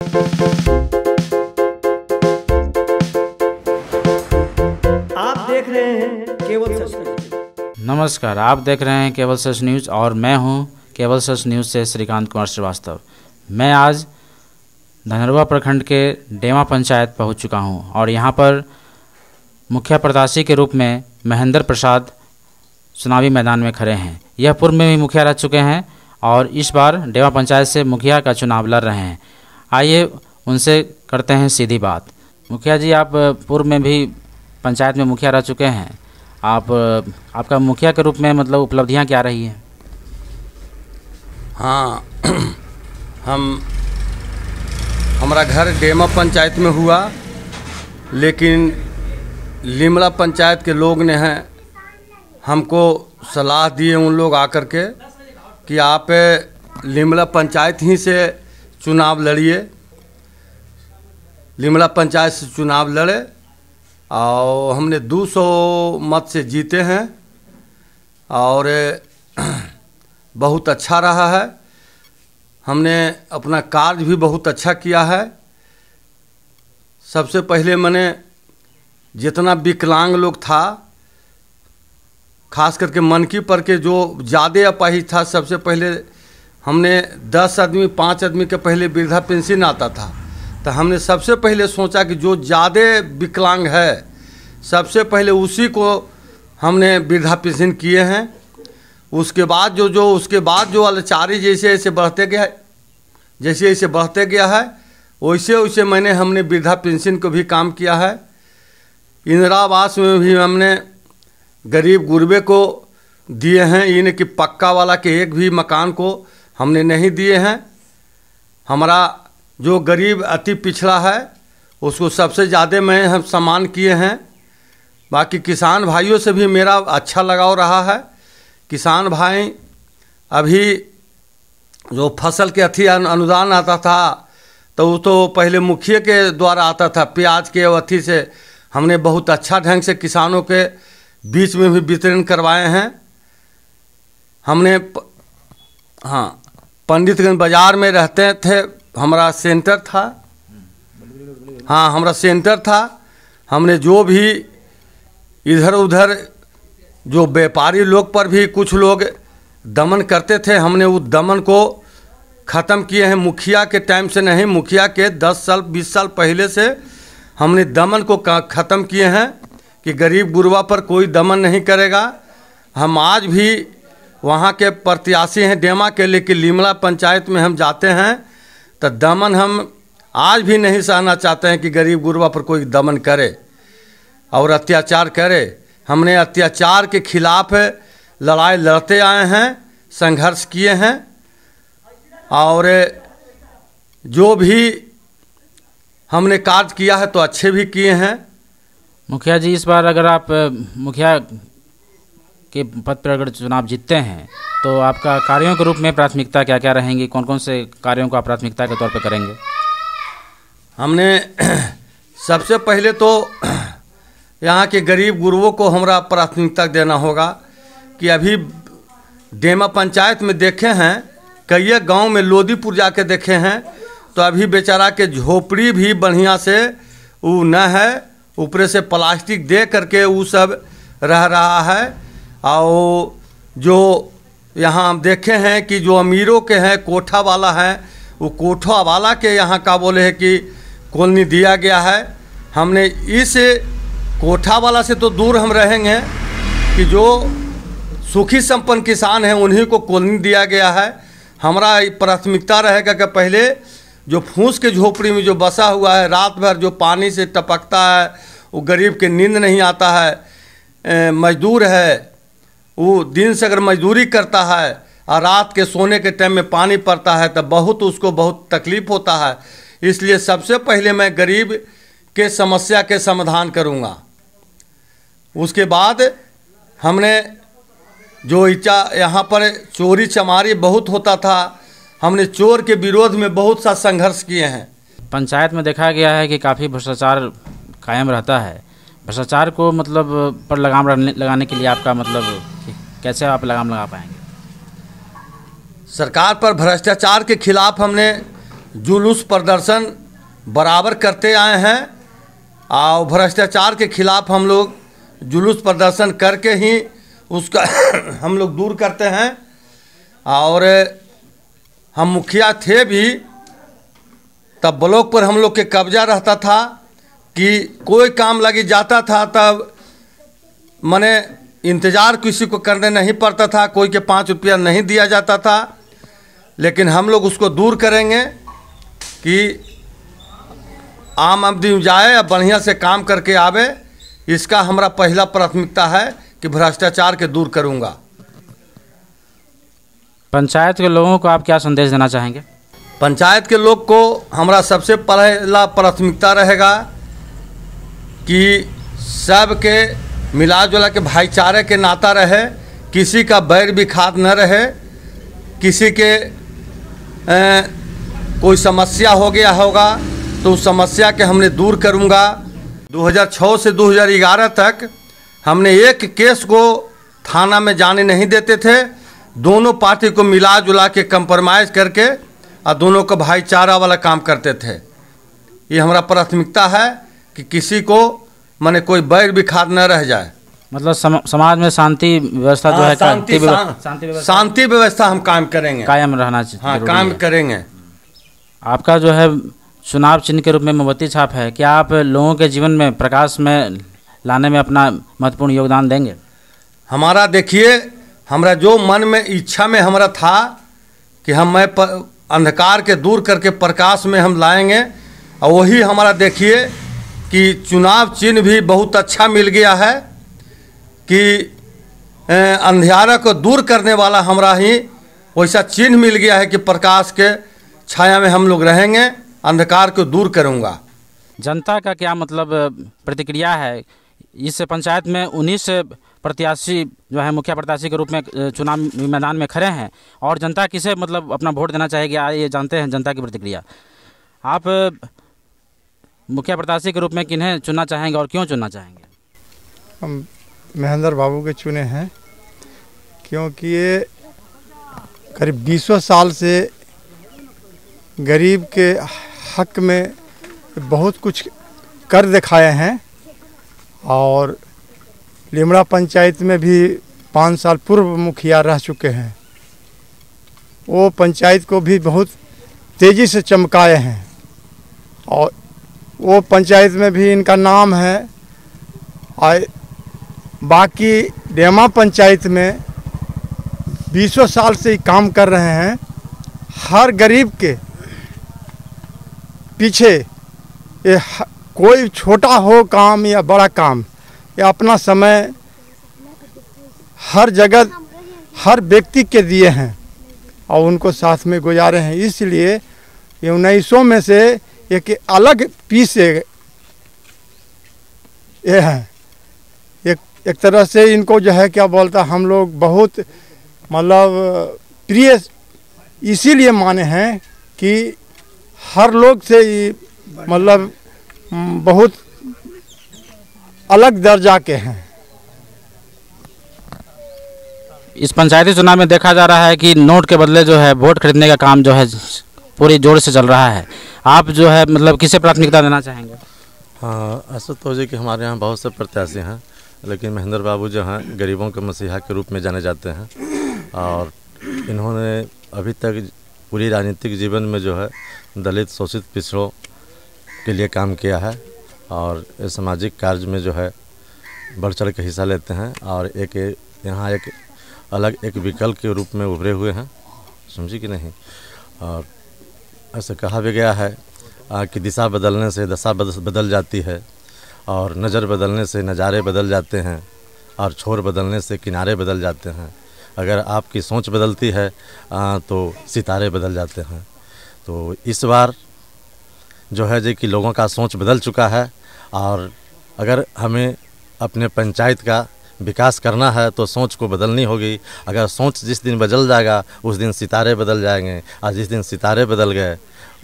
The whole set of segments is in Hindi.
आप देख रहे हैं केवल सच न्यूज। नमस्कार, आप देख रहे हैं केवल सच न्यूज़ और मैं हूं केवल सच न्यूज़ से श्रीकांत कुमार श्रीवास्तव। मैं आज धनरवा प्रखंड के डेमा पंचायत पहुंच चुका हूं और यहां पर मुखिया प्रत्याशी के रूप में महेंद्र प्रसाद चुनावी मैदान में खड़े हैं। यह पूर्व में भी मुखिया रह चुके हैं और इस बार डेमा पंचायत से मुखिया का चुनाव लड़ रहे हैं। आइए उनसे करते हैं सीधी बात। मुखिया जी, आप पूर्व में भी पंचायत में मुखिया रह चुके हैं। आपका मुखिया के रूप में मतलब उपलब्धियां क्या रही हैं? हाँ, हमारा घर डेमा पंचायत में हुआ, लेकिन लिमड़ा पंचायत के लोग ने हैं हमको सलाह दिए, उन लोग आकर के कि आप लिमड़ा पंचायत ही से चुनाव लड़िए। लिमड़ा पंचायत से चुनाव लड़े और हमने 200 मत से जीते हैं और बहुत अच्छा रहा है। हमने अपना कार्य भी बहुत अच्छा किया है। सबसे पहले मैंने जितना विकलांग लोग था, खास करके मनकी पर के जो ज़्यादा अपाहिज था, सबसे पहले हमने 10 आदमी 5 आदमी के पहले वृद्धा पेंशन आता था, तो हमने सबसे पहले सोचा कि जो ज़्यादा विकलांग है सबसे पहले उसी को हमने वृद्धा पेंशन किए हैं। उसके बाद जो अलाचारी जैसे बढ़ते गया है, जैसे बढ़ते गया है वैसे हमने वृद्धा पेंशन को भी काम किया है। इंदिरा आवास में भी हमने गरीब गुरबे को दिए हैं, इनके पक्का वाला के एक भी मकान को हमने नहीं दिए हैं। हमारा जो गरीब अति पिछड़ा है उसको सबसे ज़्यादा हम सम्मान किए हैं। बाकी किसान भाइयों से भी मेरा अच्छा लगाव रहा है। किसान भाई अभी जो फसल के अनुदान आता था तो वो तो पहले मुखिया के द्वारा आता था। प्याज के अथी से हमने बहुत अच्छा ढंग से किसानों के बीच में भी वितरण करवाए हैं। हमने हाँ, पंडितगंज बाज़ार में रहते थे, हमारा सेंटर था। हाँ, हमारा सेंटर था। हमने जो भी इधर उधर जो व्यापारी लोग पर भी कुछ लोग दमन करते थे, हमने उस दमन को ख़त्म किए हैं। मुखिया के टाइम से नहीं, मुखिया के 10 साल 20 साल पहले से हमने दमन को ख़त्म किए हैं कि गरीब गुरबा पर कोई दमन नहीं करेगा। हम आज भी वहाँ के प्रत्याशी हैं डेमा के, लेकिन लिमड़ा पंचायत में हम जाते हैं तो दमन हम आज भी नहीं सहना चाहते हैं कि गरीब गुरबा पर कोई दमन करे और अत्याचार करे। हमने अत्याचार के खिलाफ लड़ाई लड़ते आए हैं, संघर्ष किए हैं और जो भी हमने कार्य किया है तो अच्छे भी किए हैं। मुखिया जी, इस बार अगर आप मुखिया के पद पर अगर चुनाव जीतते हैं तो आपका कार्यों के रूप में प्राथमिकता क्या क्या रहेंगी? कौन कौन से कार्यों को आप प्राथमिकता के तौर पर करेंगे? हमने सबसे पहले तो यहाँ के गरीब गुरबों को हमारा प्राथमिकता देना होगा कि अभी डेमा पंचायत में देखे हैं, कई गांव में लोदीपुर जाके देखे हैं तो अभी बेचारा के झोपड़ी भी बढ़िया से वो न है, ऊपर से प्लास्टिक दे करके वो सब रह रहा है। और जो यहाँ हम देखे हैं कि जो अमीरों के हैं, कोठा वाला है, वो कोठा वाला के यहाँ का बोले है कि कॉलोनी दिया गया है। हमने इस कोठा वाला से तो दूर हम रहेंगे कि जो सुखी संपन्न किसान हैं उन्हीं को कॉलोनी दिया गया है। हमारा प्राथमिकता रहेगा कि पहले जो फूस के झोपड़ी में जो बसा हुआ है, रात भर जो पानी से टपकता है, वो गरीब के नींद नहीं आता है, मजदूर है, वो दिन से अगर मजदूरी करता है और रात के सोने के टाइम में पानी पड़ता है तो उसको बहुत तकलीफ़ होता है। इसलिए सबसे पहले मैं गरीब के समस्या के समाधान करूँगा। उसके बाद हमने जो यहाँ पर चोरी चमारी बहुत होता था, हमने चोर के विरोध में बहुत सा संघर्ष किए हैं। पंचायत में देखा गया है कि काफ़ी भ्रष्टाचार कायम रहता है। भ्रष्टाचार को मतलब पर लगाम लगाने के लिए आपका मतलब कैसे आप लगाम लगा पाएंगे? सरकार पर भ्रष्टाचार के खिलाफ हमने जुलूस प्रदर्शन बराबर करते आए हैं और भ्रष्टाचार के खिलाफ हम लोग जुलूस प्रदर्शन करके ही उसका हम लोग दूर करते हैं। और हम मुखिया थे भी तब ब्लॉक पर हम लोग के कब्जा रहता था कि कोई काम लगी जाता था तब माने इंतज़ार किसी को करने नहीं पड़ता था, कोई के 5 रुपया नहीं दिया जाता था। लेकिन हम लोग उसको दूर करेंगे कि आम आदमी जाए और बढ़िया से काम करके आवे। इसका हमारा पहला प्राथमिकता है कि भ्रष्टाचार के दूर करूँगा। पंचायत के लोगों को आप क्या संदेश देना चाहेंगे? पंचायत के लोग को हमारा सबसे पहला प्राथमिकता रहेगा कि सबके मिला जुला के भाईचारे के नाता रहे, किसी का बैर विखात न रहे। किसी के कोई समस्या हो गया होगा तो उस समस्या के हमने दूर करूँगा। 2006 से 2011 तक हमने एक केस को थाना में जाने नहीं देते थे। दोनों पार्टी को मिला जुला के कंप्रोमाइज़ करके और दोनों का भाईचारा वाला काम करते थे। ये हमारा प्राथमिकता है कि किसी को माने कोई बैर विखात न रह जाए। मतलब समाज में शांति व्यवस्था जो है शांति व्यवस्था हम कायम करेंगे, कायम रहना चाहिए। हाँ, कायम करेंगे। आपका जो है चुनाव चिन्ह के रूप में मोमबत्ती छाप है, क्या आप लोगों के जीवन में प्रकाश में लाने में अपना महत्वपूर्ण योगदान देंगे? हमारा देखिए, हमारा जो मन में इच्छा में हमारा था कि मैं अंधकार के दूर करके प्रकाश में हम लाएंगे। और वही हमारा देखिए कि चुनाव चिन्ह भी बहुत अच्छा मिल गया है कि अंधियारा को दूर करने वाला हमारा ही वैसा चिन्ह मिल गया है कि प्रकाश के छाया में हम लोग रहेंगे, अंधकार को दूर करूँगा। जनता का क्या मतलब प्रतिक्रिया है? इस पंचायत में 19 प्रत्याशी जो है मुखिया प्रत्याशी के रूप में चुनाव मैदान में खड़े हैं और जनता किसे मतलब अपना वोट देना चाहेगी, ये जानते हैं जनता की प्रतिक्रिया। आप मुखिया प्रत्याशी के रूप में किन्हें चुनना चाहेंगे और क्यों चुनना चाहेंगे? हम महेंद्र बाबू के चुने हैं क्योंकि ये करीब 20 साल से गरीब के हक में बहुत कुछ कर दिखाए हैं। और लिमड़ा पंचायत में भी 5 साल पूर्व मुखिया रह चुके हैं। वो पंचायत को भी बहुत तेज़ी से चमकाए हैं और वो पंचायत में भी इनका नाम है। और बाकी डेमा पंचायत में 20 साल से ही काम कर रहे हैं। हर गरीब के पीछे ये कोई छोटा हो काम या बड़ा काम, ये अपना समय हर जगह हर व्यक्ति के दिए हैं और उनको साथ में गुजारे हैं। इसलिए ये 1900 में से एक अलग पीस ये है। एक तरह से इनको जो है क्या बोलता, हम लोग बहुत मतलब प्रिय इसीलिए माने हैं कि हर लोग से मतलब बहुत अलग दर्जा के हैं। इस पंचायती चुनाव में देखा जा रहा है कि नोट के बदले जो है वोट खरीदने का काम जो है पूरी जोर से चल रहा है। आप जो है मतलब किसे प्राथमिकता देना चाहेंगे? हाँ, ऐसा तो है कि हमारे यहाँ बहुत से प्रत्याशी हैं, लेकिन महेंद्र बाबू जो हैं गरीबों के मसीहा के रूप में जाने जाते हैं। और इन्होंने अभी तक पूरी राजनीतिक जीवन में जो है दलित शोषित पिछड़ों के लिए काम किया है और सामाजिक कार्य में जो है बढ़ चढ़ के हिस्सा लेते हैं और यहाँ एक अलग एक विकल्प के रूप में उभरे हुए हैं, समझी कि नहीं। और ऐसा कहा भी गया है कि दिशा बदलने से दशा बदल जाती है और नज़र बदलने से नज़ारे बदल जाते हैं और छोर बदलने से किनारे बदल जाते हैं। अगर आपकी सोच बदलती है तो सितारे बदल जाते हैं। तो इस बार जो है कि लोगों का सोच बदल चुका है और अगर हमें अपने पंचायत का विकास करना है तो सोच को बदलनी होगी। अगर सोच जिस दिन बदल जाएगा उस दिन सितारे बदल जाएंगे और जिस दिन सितारे बदल गए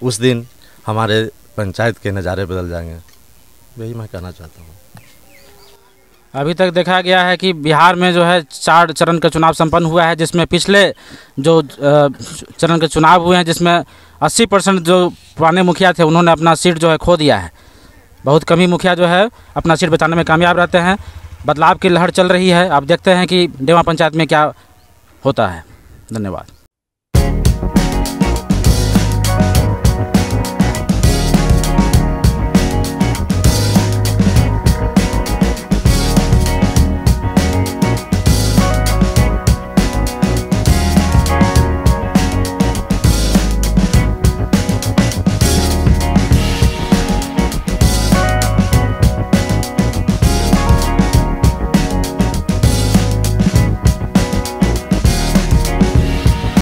उस दिन हमारे पंचायत के नज़ारे बदल जाएंगे। यही मैं कहना चाहता हूँ। अभी तक देखा गया है कि बिहार में जो है 4 चरण का चुनाव संपन्न हुआ है, जिसमें पिछले जो चरण के चुनाव हुए हैं जिसमें 80% जो पुराने मुखिया थे उन्होंने अपना सीट जो है खो दिया है। बहुत कम ही मुखिया जो है अपना सीट बचाने में कामयाब रहते हैं। बदलाव की लहर चल रही है। अब देखते हैं कि डेमा पंचायत में क्या होता है। धन्यवाद।